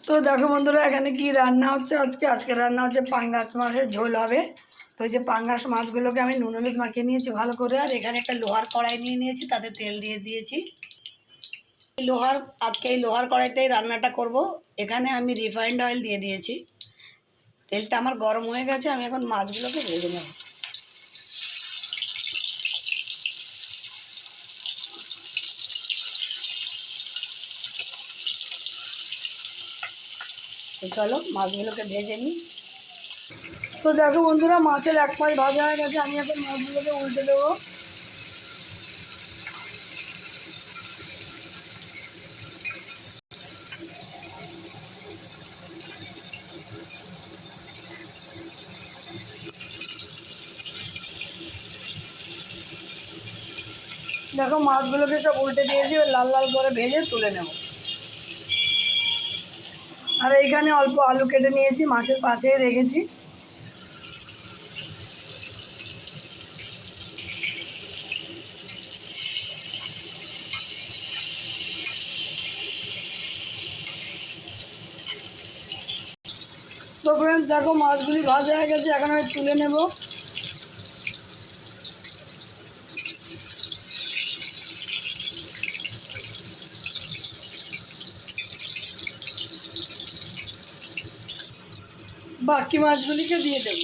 তো দেখো বন্ধুরা এখানে কি রান্না হচ্ছে আজকে রান্না হচ্ছে পাঙ্গাস মাছের ঝোল হবে। তো এই যে পাঙ্গাস মাছগুলোকে আমি নুন হলুদ মাখিয়ে নিয়েছি ভালো করে, আর এখানে একটা লোহার কড়াই নিয়ে নিয়েছি, তাতে তেল দিয়ে দিয়েছি। আজকে এই লোহার কড়াইতেই রান্নাটা করব। এখানে আমি রিফাইন্ড অয়েল দিয়ে দিয়েছি। তেলটা আমার গরম হয়ে গেছে, আমি এখন মাছগুলোকে ভেজে নেব। তো চলো মাছগুলোকে ভেজে নিই। তো দেখো বন্ধুরা, মাছের এক পাশ ভাজা হয়ে গেছে, আমি এখন মাছগুলোকে উল্টে দেবো। দেখো মাছগুলোকে সব উল্টে দিয়েছি, লাল লাল করে ভেজে তুলে নেব। আর এইখানে অল্প আলু কেটে নিয়েছি, মাছের পাশে রেখেছি। তো ফ্রেন্ডস দেখো মাছগুলি ভাজা হয়ে গেছে, এখন আমি তুলে নেব। বাকি মাছগুলিকে দিয়ে দেব।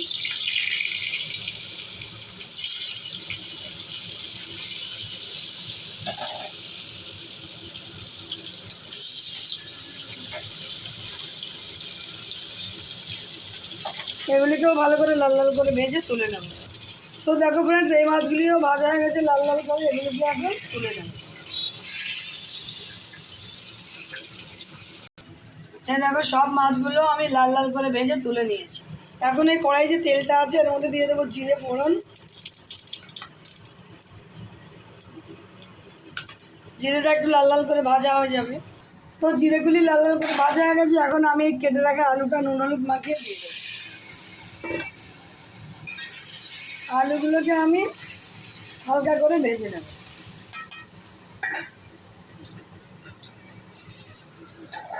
এগুলিকেও ভালো করে লাল লাল করে ভেজে তুলে নেব। তো দেখো ফ্রেন্ডস এই মাছগুলিও ভাজা হয়ে গেছে লাল লাল করে, এগুলিকে এখন তুলে নেব। এই দেখো সব মাছগুলো আমি লাল লাল করে ভেজে তুলে নিয়েছি। এখন এই কড়াই যে তেলটা আছে এর মধ্যে দিয়ে দেবো জিরে ফোড়ন। জিরেটা একটু লাল লাল করে ভাজা হয়ে যাবে। তো জিরেগুলি লাল লাল করে ভাজা হয়ে গেছে, এখন আমি এই কেটে রাখা আলুটা নুন হলুদ মাখিয়ে দিয়ে দেবো। আলুগুলোকে আমি হালকা করে ভেজে নেব।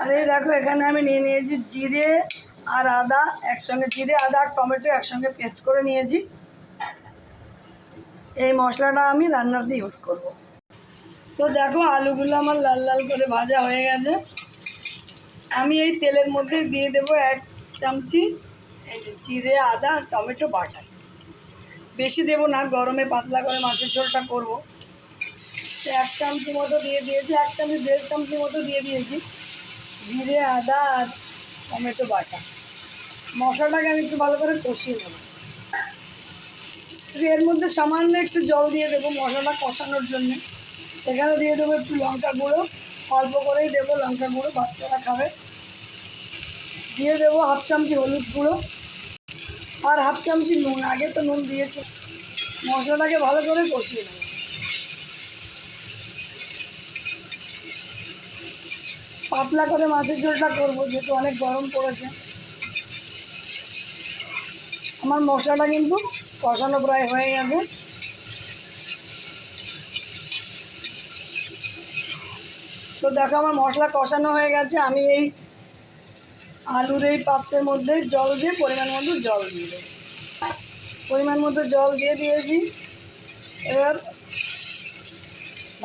আর এই দেখো এখানে আমি নিয়ে নিয়েছি জিরে আর আদা একসঙ্গে, জিরে আদা আর টমেটো একসঙ্গে পেস্ট করে নিয়েছি। এই মশলাটা আমি রান্নাতে ইউজ করব। তো দেখো আলুগুলো আমার লাল লাল করে ভাজা হয়ে গেছে, আমি এই তেলের মধ্যে দিয়ে দেবো 1 চামচি এই যে জিরে আদা আর টমেটো বাটা। বেশি দেবো না, গরমে পাতলা করে মাছের ঝোলটা করব। 1 চামচি মতো দিয়ে দিয়েছি, 1 চামচি 1.5 চামচি মতো দিয়ে দিয়েছি জিরে আদা আর টমেটো বাটা। মশলাটাকে আমি একটু ভালো করে কষিয়ে নেব। এর মধ্যে সামান্য একটু জল দিয়ে দেবো মশলাটা কষানোর জন্য। এখানে দিয়ে দেবো একটু লঙ্কা গুঁড়ো, অল্প করেই দেবো লঙ্কা গুঁড়ো, বাচ্চারা খাবে। দিয়ে দেবো 1/2 চামচি হলুদ গুঁড়ো আর 1/2 চামচি নুন। আগে তো নুন দিয়েছি। মশলাটাকে ভালো করে কষিয়ে নেব। পাতলা করে মাছের ঝোলটা করবো, যেহেতু অনেক গরম পড়েছে। আমার মশলাটা কিন্তু কষানো প্রায় হয়ে গেছে। তো দেখো আমার মশলা কষানো হয়ে গেছে, আমি এই আলুর এই পাত্রের মধ্যে জল দিয়ে পরিমাণ মতো জল দিয়ে দেবো। পরিমাণ মতো জল দিয়ে দিয়েছি। এবার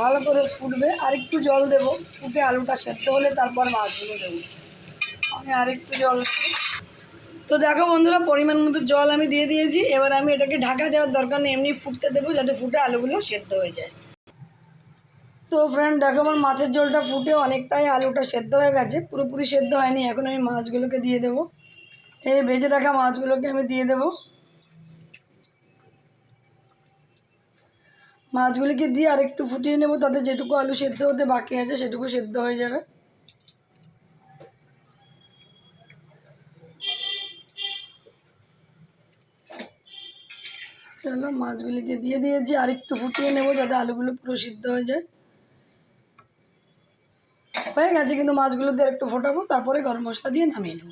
ভালো করে ফুটবে, আর একটু জল দেবো, ফুটে আলুটা সেদ্ধ হলে তারপর মাছগুলো দেবো। আমি আরেকটু জল দেবো। তো দেখো বন্ধুরা পরিমাণ মতো জল আমি দিয়ে দিয়েছি। এবার আমি এটাকে ঢাকা দেওয়ার দরকার নেই, এমনি ফুটতে দেবো, যাতে ফুটে আলুগুলো সেদ্ধ হয়ে যায়। তো ফ্রেন্ড দেখো আমার মাছের ঝোলটা ফুটে অনেকটাই আলুটা সেদ্ধ হয়ে গেছে, পুরোপুরি সেদ্ধ হয়নি। এখন আমি মাছগুলোকে দিয়ে দেবো। এই ভেজে রাখা মাছগুলোকে আমি দিয়ে দেবো। মাছগুলিকে দিয়ে আরেকটু ফুটিয়ে নেব, তাতে যেটুকু আলু সেদ্ধ হতে বাকি আছে সেটুকু সেদ্ধ হয়ে যাবে। চলো মাছগুলিকে দিয়ে দিয়েছি, আরেকটু ফুটিয়ে নেব যাতে আলুগুলো পুরো সিদ্ধ হয়ে যায়। হয়ে গেছে, কিন্তু মাছগুলো দিয়ে একটু ফোটাবো, তারপরে গরম মশলা দিয়ে নামিয়ে নেব।